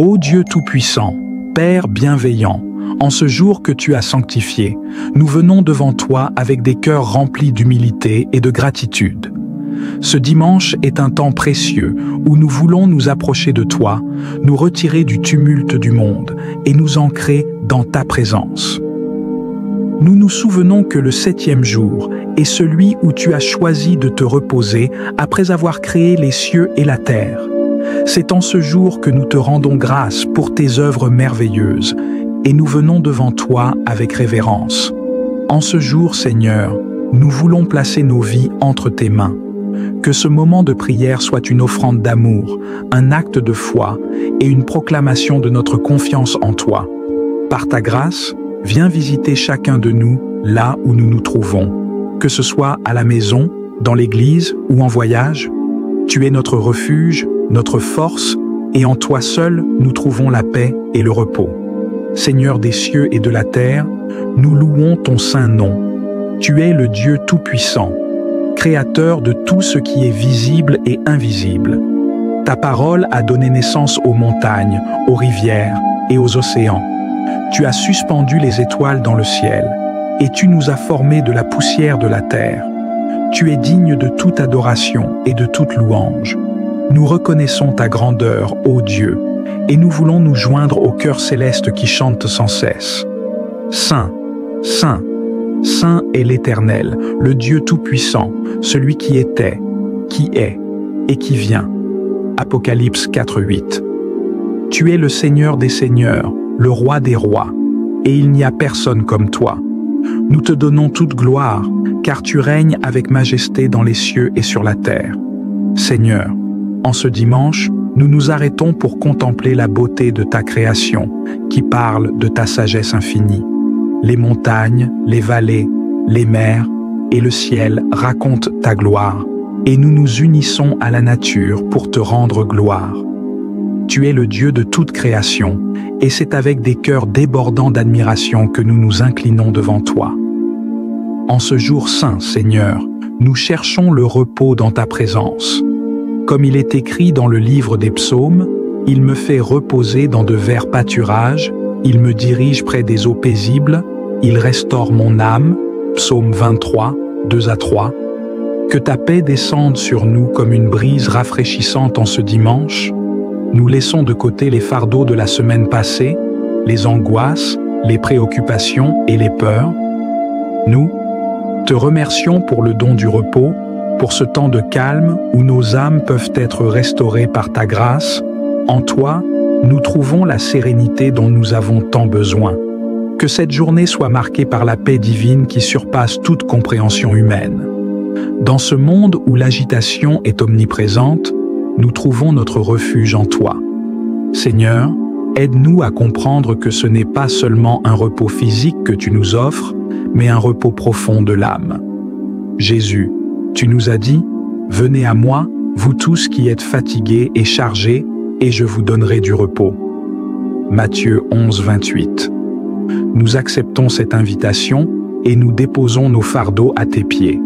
Ô Dieu Tout-Puissant, Père bienveillant, en ce jour que tu as sanctifié, nous venons devant toi avec des cœurs remplis d'humilité et de gratitude. Ce dimanche est un temps précieux où nous voulons nous approcher de toi, nous retirer du tumulte du monde et nous ancrer dans ta présence. Nous nous souvenons que le 7e jour est celui où tu as choisi de te reposer après avoir créé les cieux et la terre. C'est en ce jour que nous te rendons grâce pour tes œuvres merveilleuses et nous venons devant toi avec révérence. En ce jour, Seigneur, nous voulons placer nos vies entre tes mains. Que ce moment de prière soit une offrande d'amour, un acte de foi et une proclamation de notre confiance en toi. Par ta grâce, viens visiter chacun de nous là où nous nous trouvons, que ce soit à la maison, dans l'église ou en voyage. Tu es notre refuge, notre force, et en toi seul nous trouvons la paix et le repos. Seigneur des cieux et de la terre, nous louons ton saint nom. Tu es le Dieu Tout-Puissant, Créateur de tout ce qui est visible et invisible. Ta parole a donné naissance aux montagnes, aux rivières et aux océans. Tu as suspendu les étoiles dans le ciel, et tu nous as formés de la poussière de la terre. Tu es digne de toute adoration et de toute louange. Nous reconnaissons ta grandeur, ô Dieu, et nous voulons nous joindre au chœur céleste qui chante sans cesse. Saint, Saint, Saint est l'Éternel, le Dieu Tout-Puissant, celui qui était, qui est et qui vient. Apocalypse 4:8. Tu es le Seigneur des seigneurs, le Roi des rois, et il n'y a personne comme toi. Nous te donnons toute gloire, car tu règnes avec majesté dans les cieux et sur la terre. Seigneur, en ce dimanche, nous nous arrêtons pour contempler la beauté de ta création, qui parle de ta sagesse infinie. Les montagnes, les vallées, les mers et le ciel racontent ta gloire, et nous nous unissons à la nature pour te rendre gloire. Tu es le Dieu de toute création, et c'est avec des cœurs débordants d'admiration que nous nous inclinons devant toi. En ce jour saint, Seigneur, nous cherchons le repos dans ta présence. Comme il est écrit dans le livre des psaumes, il me fait reposer dans de verts pâturages, il me dirige près des eaux paisibles, il restaure mon âme, psaume 23, 2-3. Que ta paix descende sur nous comme une brise rafraîchissante en ce dimanche. Nous laissons de côté les fardeaux de la semaine passée, les angoisses, les préoccupations et les peurs. Nous te remercions pour le don du repos, pour ce temps de calme où nos âmes peuvent être restaurées par ta grâce. En toi, nous trouvons la sérénité dont nous avons tant besoin. Que cette journée soit marquée par la paix divine qui surpasse toute compréhension humaine. Dans ce monde où l'agitation est omniprésente, nous trouvons notre refuge en toi. Seigneur, aide-nous à comprendre que ce n'est pas seulement un repos physique que tu nous offres, mais un repos profond de l'âme. Jésus, tu nous as dit, « Venez à moi, vous tous qui êtes fatigués et chargés, et je vous donnerai du repos. » Matthieu 11:28. Nous acceptons cette invitation et nous déposons nos fardeaux à tes pieds.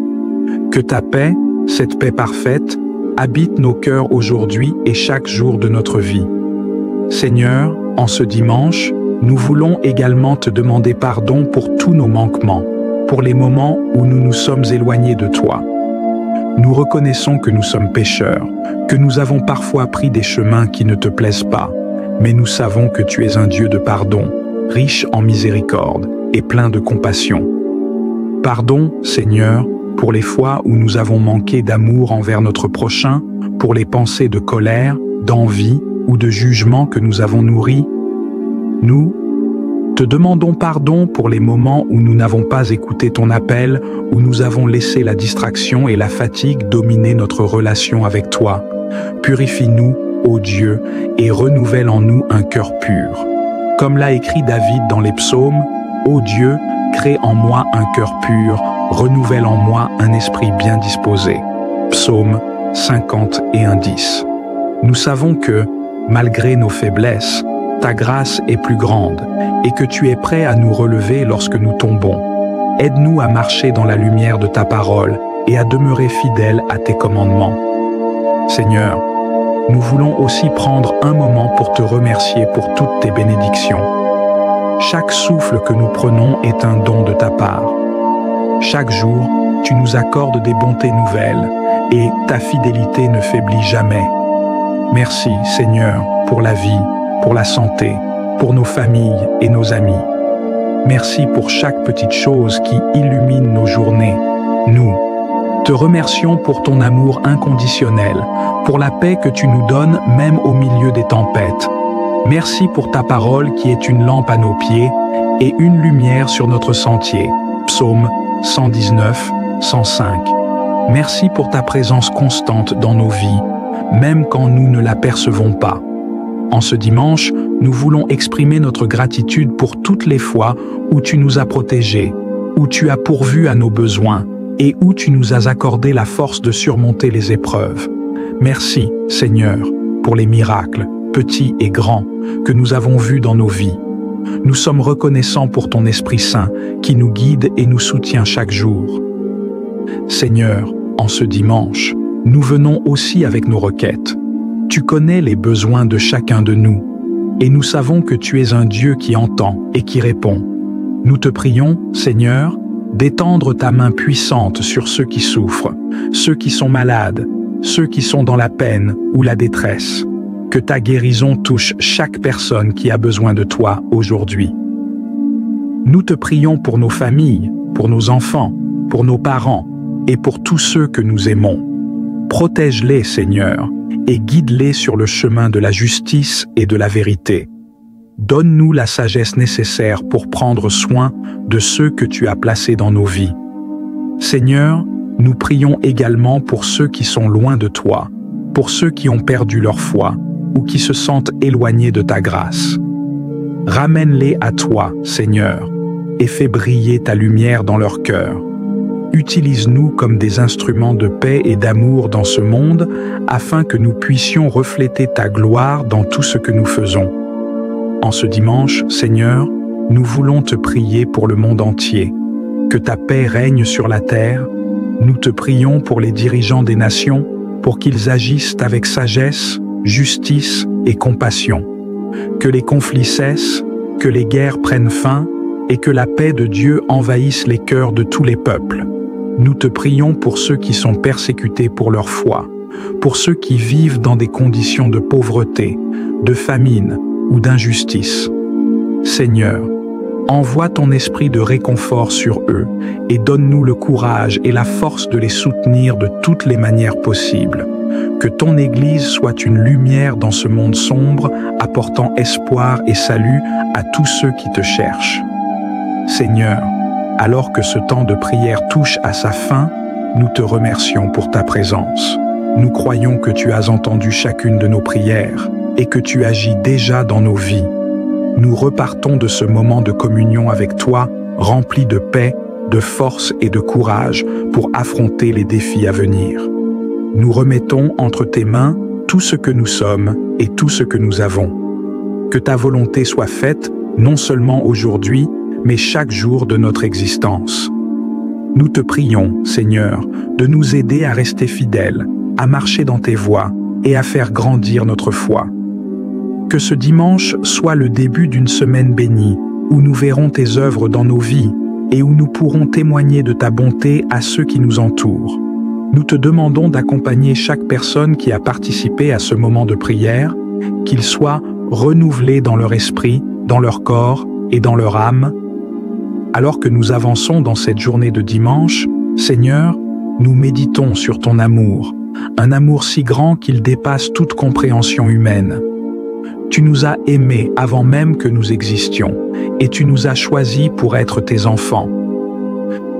Que ta paix, cette paix parfaite, habite nos cœurs aujourd'hui et chaque jour de notre vie. Seigneur, en ce dimanche, nous voulons également te demander pardon pour tous nos manquements, pour les moments où nous nous sommes éloignés de toi. Nous reconnaissons que nous sommes pécheurs, que nous avons parfois pris des chemins qui ne te plaisent pas, mais nous savons que tu es un Dieu de pardon, riche en miséricorde et plein de compassion. Pardon, Seigneur, pour les fois où nous avons manqué d'amour envers notre prochain, pour les pensées de colère, d'envie ou de jugement que nous avons nourries. Nous te demandons pardon pour les moments où nous n'avons pas écouté ton appel, où nous avons laissé la distraction et la fatigue dominer notre relation avec toi. Purifie-nous, ô Dieu, et renouvelle en nous un cœur pur. Comme l'a écrit David dans les psaumes, « Ô Dieu, crée en moi un cœur pur, renouvelle en moi un esprit bien disposé. » Psaume 50:10. Nous savons que, malgré nos faiblesses, ta grâce est plus grande et que tu es prêt à nous relever lorsque nous tombons. Aide-nous à marcher dans la lumière de ta parole et à demeurer fidèles à tes commandements. Seigneur, nous voulons aussi prendre un moment pour te remercier pour toutes tes bénédictions. Chaque souffle que nous prenons est un don de ta part. Chaque jour, tu nous accordes des bontés nouvelles et ta fidélité ne faiblit jamais. Merci, Seigneur, pour la vie, pour la santé, pour nos familles et nos amis. Merci pour chaque petite chose qui illumine nos journées. Nous te remercions pour ton amour inconditionnel, pour la paix que tu nous donnes même au milieu des tempêtes. Merci pour ta parole qui est une lampe à nos pieds et une lumière sur notre sentier. Psaume 119, 105. Merci pour ta présence constante dans nos vies, même quand nous ne l'apercevons pas. En ce dimanche, nous voulons exprimer notre gratitude pour toutes les fois où tu nous as protégés, où tu as pourvu à nos besoins et où tu nous as accordé la force de surmonter les épreuves. Merci, Seigneur, pour les miracles, petits et grands, que nous avons vus dans nos vies. Nous sommes reconnaissants pour ton Esprit Saint qui nous guide et nous soutient chaque jour. Seigneur, en ce dimanche, nous venons aussi avec nos requêtes. Tu connais les besoins de chacun de nous, et nous savons que tu es un Dieu qui entend et qui répond. Nous te prions, Seigneur, d'étendre ta main puissante sur ceux qui souffrent, ceux qui sont malades, ceux qui sont dans la peine ou la détresse. Que ta guérison touche chaque personne qui a besoin de toi aujourd'hui. Nous te prions pour nos familles, pour nos enfants, pour nos parents et pour tous ceux que nous aimons. Protège-les, Seigneur, et guide-les sur le chemin de la justice et de la vérité. Donne-nous la sagesse nécessaire pour prendre soin de ceux que tu as placés dans nos vies. Seigneur, nous prions également pour ceux qui sont loin de toi, pour ceux qui ont perdu leur foi ou qui se sentent éloignés de ta grâce. Ramène-les à toi, Seigneur, et fais briller ta lumière dans leur cœur. Utilise-nous comme des instruments de paix et d'amour dans ce monde afin que nous puissions refléter ta gloire dans tout ce que nous faisons. En ce dimanche, Seigneur, nous voulons te prier pour le monde entier. Que ta paix règne sur la terre. Nous te prions pour les dirigeants des nations, pour qu'ils agissent avec sagesse, justice et compassion. Que les conflits cessent, que les guerres prennent fin et que la paix de Dieu envahisse les cœurs de tous les peuples. Nous te prions pour ceux qui sont persécutés pour leur foi, pour ceux qui vivent dans des conditions de pauvreté, de famine ou d'injustice. Seigneur, envoie ton esprit de réconfort sur eux et donne-nous le courage et la force de les soutenir de toutes les manières possibles. Que ton Église soit une lumière dans ce monde sombre, apportant espoir et salut à tous ceux qui te cherchent. Seigneur, alors que ce temps de prière touche à sa fin, nous te remercions pour ta présence. Nous croyons que tu as entendu chacune de nos prières et que tu agis déjà dans nos vies. Nous repartons de ce moment de communion avec toi, remplis de paix, de force et de courage pour affronter les défis à venir. Nous remettons entre tes mains tout ce que nous sommes et tout ce que nous avons. Que ta volonté soit faite, non seulement aujourd'hui, mais chaque jour de notre existence. Nous te prions, Seigneur, de nous aider à rester fidèles, à marcher dans tes voies et à faire grandir notre foi. Que ce dimanche soit le début d'une semaine bénie, où nous verrons tes œuvres dans nos vies et où nous pourrons témoigner de ta bonté à ceux qui nous entourent. Nous te demandons d'accompagner chaque personne qui a participé à ce moment de prière, qu'ils soient renouvelés dans leur esprit, dans leur corps et dans leur âme. Alors que nous avançons dans cette journée de dimanche, Seigneur, nous méditons sur ton amour, un amour si grand qu'il dépasse toute compréhension humaine. Tu nous as aimés avant même que nous existions, et tu nous as choisis pour être tes enfants.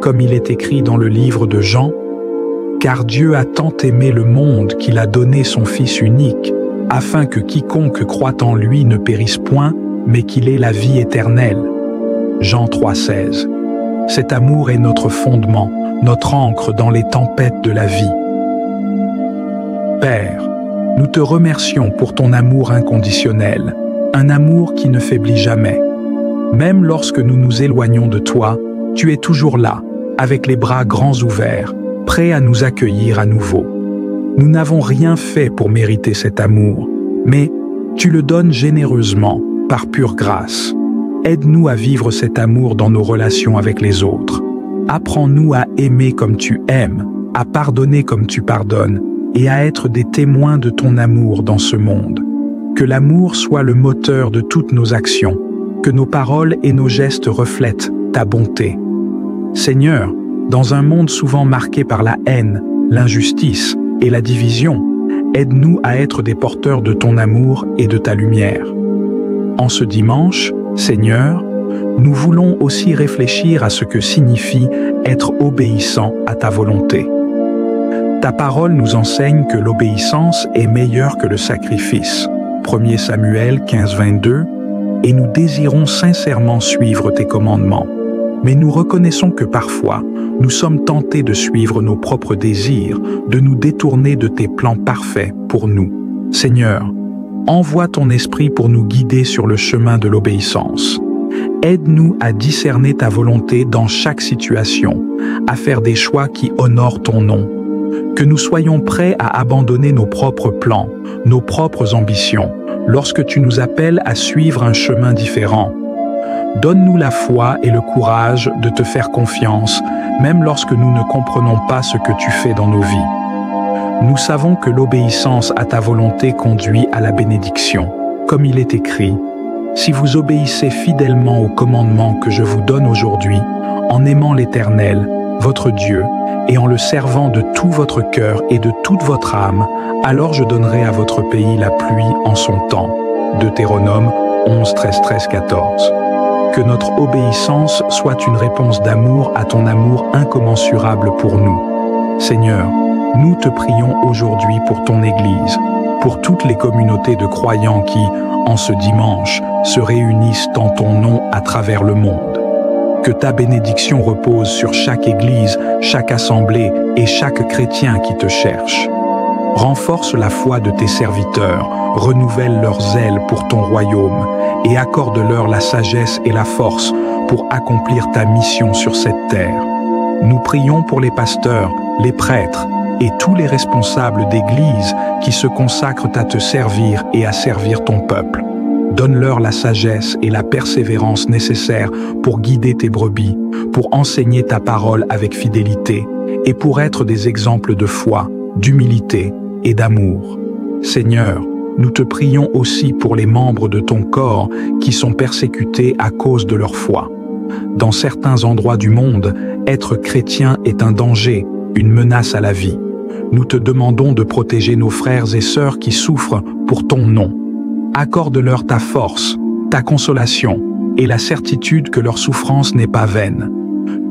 Comme il est écrit dans le livre de Jean, « Car Dieu a tant aimé le monde qu'il a donné son Fils unique, afin que quiconque croit en lui ne périsse point, mais qu'il ait la vie éternelle. » Jean 3,16. Cet amour est notre fondement, notre ancre dans les tempêtes de la vie. Père, nous te remercions pour ton amour inconditionnel, un amour qui ne faiblit jamais. Même lorsque nous nous éloignons de toi, tu es toujours là, avec les bras grands ouverts, prêt à nous accueillir à nouveau. Nous n'avons rien fait pour mériter cet amour, mais tu le donnes généreusement, par pure grâce. Aide-nous à vivre cet amour dans nos relations avec les autres. Apprends-nous à aimer comme tu aimes, à pardonner comme tu pardonnes, et à être des témoins de ton amour dans ce monde. Que l'amour soit le moteur de toutes nos actions, que nos paroles et nos gestes reflètent ta bonté. Seigneur, dans un monde souvent marqué par la haine, l'injustice et la division, aide-nous à être des porteurs de ton amour et de ta lumière. En ce dimanche, Seigneur, nous voulons aussi réfléchir à ce que signifie être obéissant à ta volonté. Ta parole nous enseigne que l'obéissance est meilleure que le sacrifice. 1 Samuel 15-22, et nous désirons sincèrement suivre tes commandements. Mais nous reconnaissons que parfois, nous sommes tentés de suivre nos propres désirs, de nous détourner de tes plans parfaits pour nous. Seigneur, envoie ton esprit pour nous guider sur le chemin de l'obéissance. Aide-nous à discerner ta volonté dans chaque situation, à faire des choix qui honorent ton nom. Que nous soyons prêts à abandonner nos propres plans, nos propres ambitions, lorsque tu nous appelles à suivre un chemin différent. Donne-nous la foi et le courage de te faire confiance, même lorsque nous ne comprenons pas ce que tu fais dans nos vies. Nous savons que l'obéissance à ta volonté conduit à la bénédiction. Comme il est écrit, « Si vous obéissez fidèlement aux commandements que je vous donne aujourd'hui, en aimant l'Éternel, votre Dieu, et en le servant de tout votre cœur et de toute votre âme, alors je donnerai à votre pays la pluie en son temps. » Deutéronome 11, 13, 13, 14. Que notre obéissance soit une réponse d'amour à ton amour incommensurable pour nous. Seigneur, nous te prions aujourd'hui pour ton Église, pour toutes les communautés de croyants qui, en ce dimanche, se réunissent en ton nom à travers le monde. Que ta bénédiction repose sur chaque Église, chaque assemblée et chaque chrétien qui te cherche. Renforce la foi de tes serviteurs, renouvelle leur zèle pour ton royaume et accorde-leur la sagesse et la force pour accomplir ta mission sur cette terre. Nous prions pour les pasteurs, les prêtres et tous les responsables d'Église qui se consacrent à te servir et à servir ton peuple. Donne-leur la sagesse et la persévérance nécessaires pour guider tes brebis, pour enseigner ta parole avec fidélité et pour être des exemples de foi, d'humilité et d'amour. Seigneur, nous te prions aussi pour les membres de ton corps qui sont persécutés à cause de leur foi. Dans certains endroits du monde, être chrétien est un danger, une menace à la vie. Nous te demandons de protéger nos frères et sœurs qui souffrent pour ton nom. Accorde-leur ta force, ta consolation et la certitude que leur souffrance n'est pas vaine.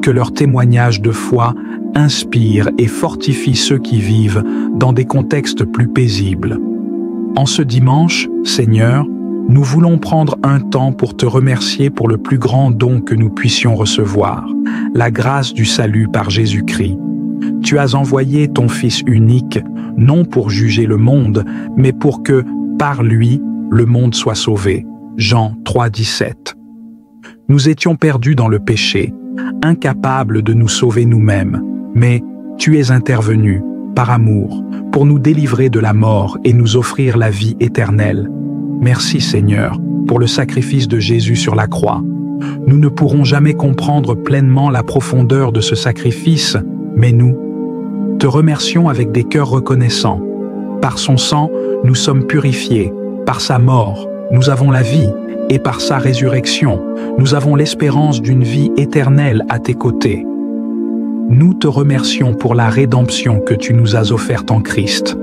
Que leur témoignage de foi inspire et fortifie ceux qui vivent dans des contextes plus paisibles. En ce dimanche, Seigneur, nous voulons prendre un temps pour te remercier pour le plus grand don que nous puissions recevoir, la grâce du salut par Jésus-Christ. Tu as envoyé ton Fils unique, non pour juger le monde, mais pour que, par lui, le monde soit sauvé. Jean 3, 17. Nous étions perdus dans le péché, incapables de nous sauver nous-mêmes, mais tu es intervenu, par amour, pour nous délivrer de la mort et nous offrir la vie éternelle. Merci Seigneur, pour le sacrifice de Jésus sur la croix. Nous ne pourrons jamais comprendre pleinement la profondeur de ce sacrifice, mais nous te remercions avec des cœurs reconnaissants. Par son sang, nous sommes purifiés. Par sa mort, nous avons la vie, et par sa résurrection, nous avons l'espérance d'une vie éternelle à tes côtés. Nous te remercions pour la rédemption que tu nous as offerte en Christ.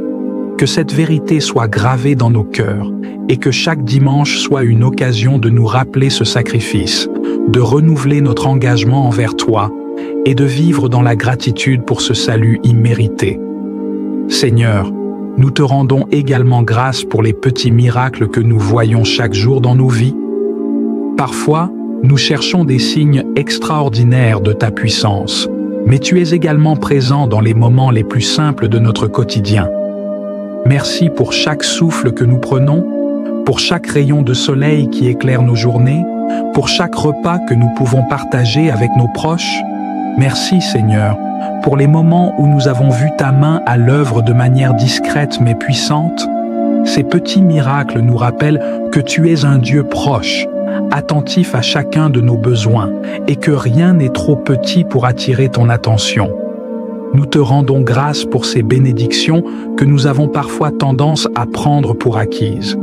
Que cette vérité soit gravée dans nos cœurs et que chaque dimanche soit une occasion de nous rappeler ce sacrifice, de renouveler notre engagement envers toi et de vivre dans la gratitude pour ce salut immérité. Seigneur, nous te rendons également grâce pour les petits miracles que nous voyons chaque jour dans nos vies. Parfois, nous cherchons des signes extraordinaires de ta puissance, mais tu es également présent dans les moments les plus simples de notre quotidien. Merci pour chaque souffle que nous prenons, pour chaque rayon de soleil qui éclaire nos journées, pour chaque repas que nous pouvons partager avec nos proches. Merci Seigneur, pour les moments où nous avons vu ta main à l'œuvre de manière discrète mais puissante. Ces petits miracles nous rappellent que tu es un Dieu proche, attentif à chacun de nos besoins et que rien n'est trop petit pour attirer ton attention. Nous te rendons grâce pour ces bénédictions que nous avons parfois tendance à prendre pour acquises.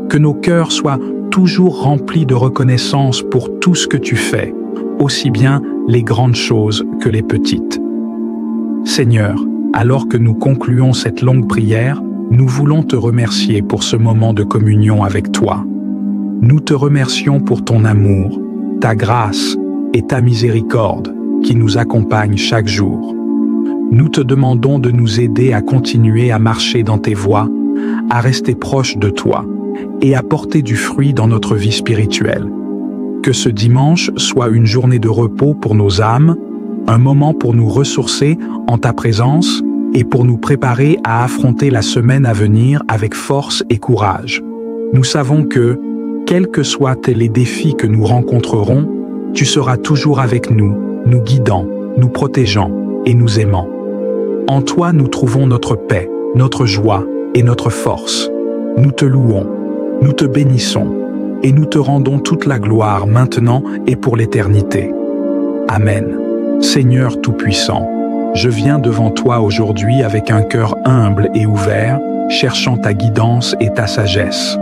Que nos cœurs soient toujours remplis de reconnaissance pour tout ce que tu fais, aussi bien les grandes choses que les petites. Seigneur, alors que nous concluons cette longue prière, nous voulons te remercier pour ce moment de communion avec toi. Nous te remercions pour ton amour, ta grâce et ta miséricorde qui nous accompagnent chaque jour. Nous te demandons de nous aider à continuer à marcher dans tes voies, à rester proche de toi et à porter du fruit dans notre vie spirituelle. Que ce dimanche soit une journée de repos pour nos âmes, un moment pour nous ressourcer en ta présence et pour nous préparer à affronter la semaine à venir avec force et courage. Nous savons que, quels que soient les défis que nous rencontrerons, tu seras toujours avec nous, nous guidant, nous protégeant et nous aimant. En toi, nous trouvons notre paix, notre joie et notre force. Nous te louons, nous te bénissons et nous te rendons toute la gloire maintenant et pour l'éternité. Amen. Seigneur Tout-Puissant, je viens devant toi aujourd'hui avec un cœur humble et ouvert, cherchant ta guidance et ta sagesse.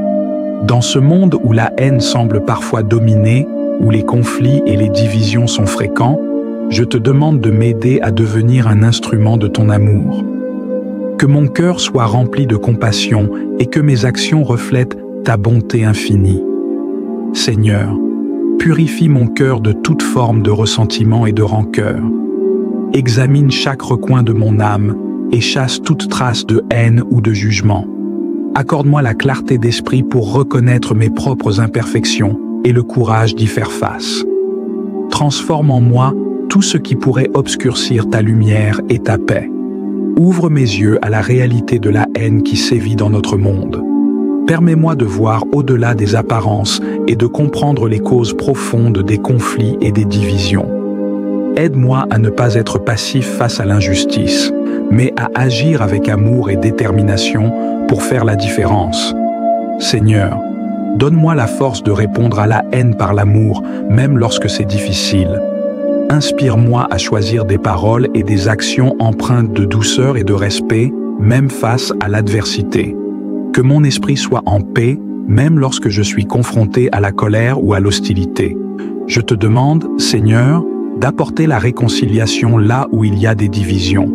Dans ce monde où la haine semble parfois dominer, où les conflits et les divisions sont fréquents, je te demande de m'aider à devenir un instrument de ton amour. Que mon cœur soit rempli de compassion et que mes actions reflètent ta bonté infinie. Seigneur, purifie mon cœur de toute forme de ressentiment et de rancœur. Examine chaque recoin de mon âme et chasse toute trace de haine ou de jugement. Accorde-moi la clarté d'esprit pour reconnaître mes propres imperfections et le courage d'y faire face. Transforme en moi tout ce qui pourrait obscurcir ta lumière et ta paix. Ouvre mes yeux à la réalité de la haine qui sévit dans notre monde. Permets-moi de voir au-delà des apparences et de comprendre les causes profondes des conflits et des divisions. Aide-moi à ne pas être passif face à l'injustice, mais à agir avec amour et détermination pour faire la différence. Seigneur, donne-moi la force de répondre à la haine par l'amour, même lorsque c'est difficile. Inspire-moi à choisir des paroles et des actions empreintes de douceur et de respect, même face à l'adversité. Que mon esprit soit en paix, même lorsque je suis confronté à la colère ou à l'hostilité. Je te demande, Seigneur, d'apporter la réconciliation là où il y a des divisions.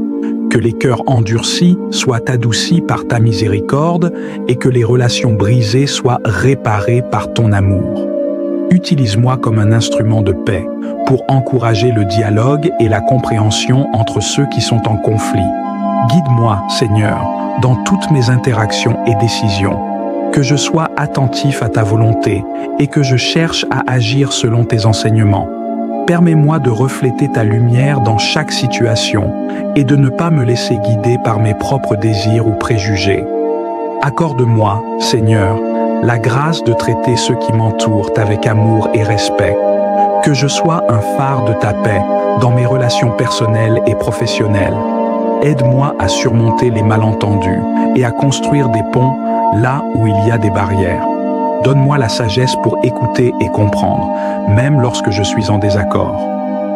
Que les cœurs endurcis soient adoucis par ta miséricorde et que les relations brisées soient réparées par ton amour. Utilise-moi comme un instrument de paix pour encourager le dialogue et la compréhension entre ceux qui sont en conflit. Guide-moi, Seigneur, dans toutes mes interactions et décisions, que je sois attentif à ta volonté et que je cherche à agir selon tes enseignements. Permets-moi de refléter ta lumière dans chaque situation et de ne pas me laisser guider par mes propres désirs ou préjugés. Accorde-moi, Seigneur, la grâce de traiter ceux qui m'entourent avec amour et respect. Que je sois un phare de ta paix dans mes relations personnelles et professionnelles. Aide-moi à surmonter les malentendus et à construire des ponts là où il y a des barrières. Donne-moi la sagesse pour écouter et comprendre, même lorsque je suis en désaccord.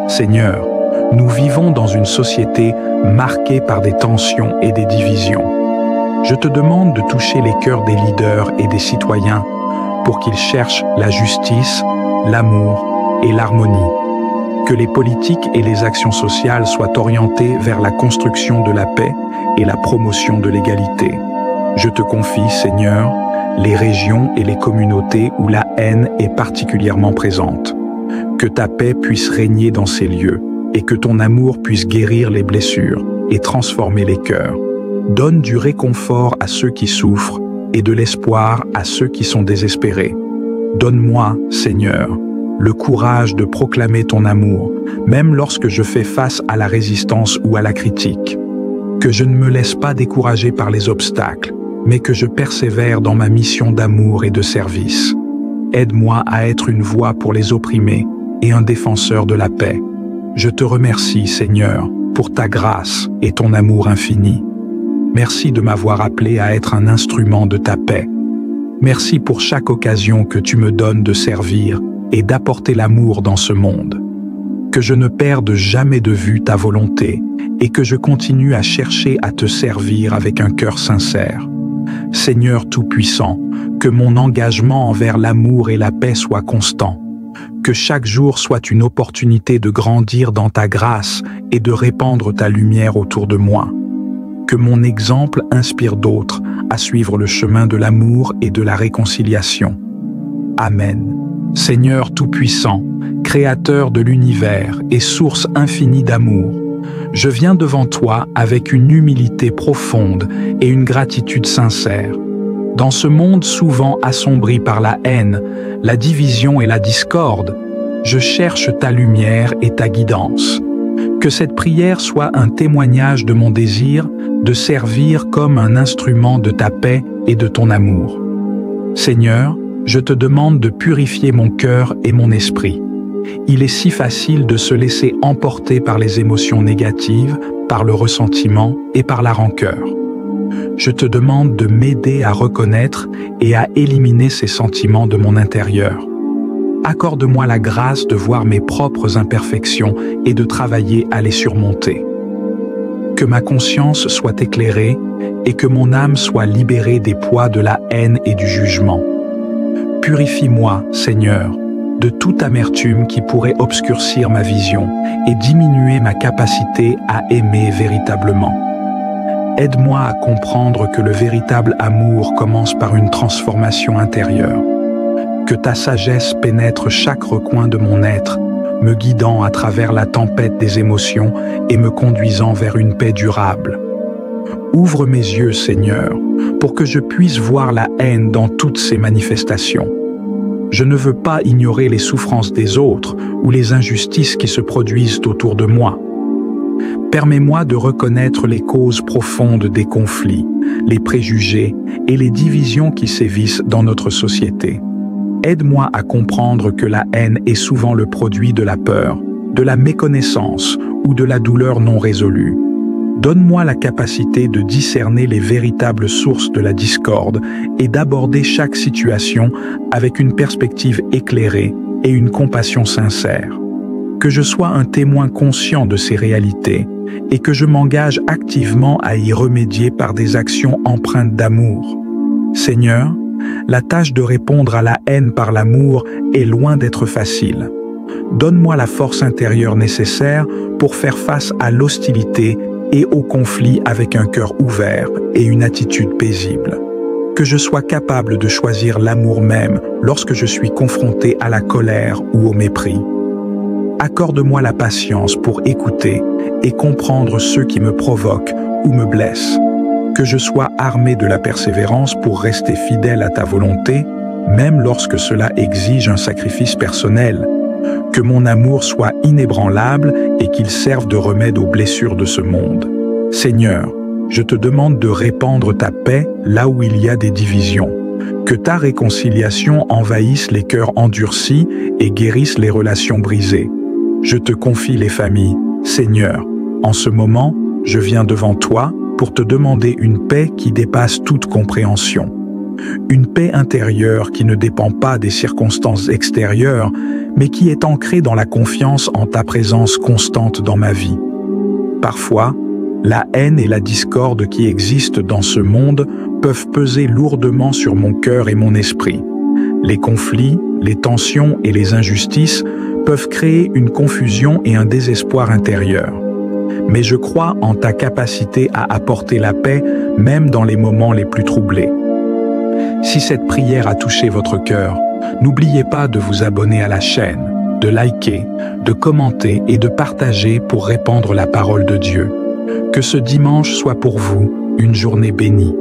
Seigneur, nous vivons dans une société marquée par des tensions et des divisions. Je te demande de toucher les cœurs des leaders et des citoyens pour qu'ils cherchent la justice, l'amour et l'harmonie. Que les politiques et les actions sociales soient orientées vers la construction de la paix et la promotion de l'égalité. Je te confie, Seigneur, les régions et les communautés où la haine est particulièrement présente. Que ta paix puisse régner dans ces lieux et que ton amour puisse guérir les blessures et transformer les cœurs. Donne du réconfort à ceux qui souffrent et de l'espoir à ceux qui sont désespérés. Donne-moi, Seigneur, le courage de proclamer ton amour, même lorsque je fais face à la résistance ou à la critique. Que je ne me laisse pas décourager par les obstacles, mais que je persévère dans ma mission d'amour et de service. Aide-moi à être une voix pour les opprimés et un défenseur de la paix. Je te remercie, Seigneur, pour ta grâce et ton amour infini. Merci de m'avoir appelé à être un instrument de ta paix. Merci pour chaque occasion que tu me donnes de servir et d'apporter l'amour dans ce monde. Que je ne perde jamais de vue ta volonté et que je continue à chercher à te servir avec un cœur sincère. Seigneur Tout-Puissant, que mon engagement envers l'amour et la paix soit constant. Que chaque jour soit une opportunité de grandir dans ta grâce et de répandre ta lumière autour de moi. Que mon exemple inspire d'autres à suivre le chemin de l'amour et de la réconciliation. Amen. Seigneur Tout-Puissant, Créateur de l'univers et source infinie d'amour, je viens devant toi avec une humilité profonde et une gratitude sincère. Dans ce monde souvent assombri par la haine, la division et la discorde, je cherche ta lumière et ta guidance. Que cette prière soit un témoignage de mon désir de servir comme un instrument de ta paix et de ton amour. Seigneur, je te demande de purifier mon cœur et mon esprit. Il est si facile de se laisser emporter par les émotions négatives, par le ressentiment et par la rancœur. Je te demande de m'aider à reconnaître et à éliminer ces sentiments de mon intérieur. Accorde-moi la grâce de voir mes propres imperfections et de travailler à les surmonter. Que ma conscience soit éclairée et que mon âme soit libérée des poids de la haine et du jugement. Purifie-moi, Seigneur, de toute amertume qui pourrait obscurcir ma vision et diminuer ma capacité à aimer véritablement. Aide-moi à comprendre que le véritable amour commence par une transformation intérieure. Que ta sagesse pénètre chaque recoin de mon être, me guidant à travers la tempête des émotions et me conduisant vers une paix durable. Ouvre mes yeux, Seigneur, pour que je puisse voir la haine dans toutes ses manifestations. Je ne veux pas ignorer les souffrances des autres ou les injustices qui se produisent autour de moi. Permets-moi de reconnaître les causes profondes des conflits, les préjugés et les divisions qui sévissent dans notre société. Aide-moi à comprendre que la haine est souvent le produit de la peur, de la méconnaissance ou de la douleur non résolue. Donne-moi la capacité de discerner les véritables sources de la discorde et d'aborder chaque situation avec une perspective éclairée et une compassion sincère. Que je sois un témoin conscient de ces réalités et que je m'engage activement à y remédier par des actions empreintes d'amour. Seigneur, la tâche de répondre à la haine par l'amour est loin d'être facile. Donne-moi la force intérieure nécessaire pour faire face à l'hostilité et au conflit avec un cœur ouvert et une attitude paisible. Que je sois capable de choisir l'amour même lorsque je suis confronté à la colère ou au mépris. Accorde-moi la patience pour écouter et comprendre ceux qui me provoquent ou me blessent. Que je sois armé de la persévérance pour rester fidèle à ta volonté, même lorsque cela exige un sacrifice personnel. Que mon amour soit inébranlable et qu'il serve de remède aux blessures de ce monde. Seigneur, je te demande de répandre ta paix là où il y a des divisions. Que ta réconciliation envahisse les cœurs endurcis et guérisse les relations brisées. Je te confie les familles. Seigneur, en ce moment, je viens devant toi pour te demander une paix qui dépasse toute compréhension. Une paix intérieure qui ne dépend pas des circonstances extérieures, mais qui est ancrée dans la confiance en ta présence constante dans ma vie. Parfois, la haine et la discorde qui existent dans ce monde peuvent peser lourdement sur mon cœur et mon esprit. Les conflits, les tensions et les injustices peuvent créer une confusion et un désespoir intérieur. Mais je crois en ta capacité à apporter la paix même dans les moments les plus troublés. Si cette prière a touché votre cœur, n'oubliez pas de vous abonner à la chaîne, de liker, de commenter et de partager pour répandre la parole de Dieu. Que ce dimanche soit pour vous une journée bénie.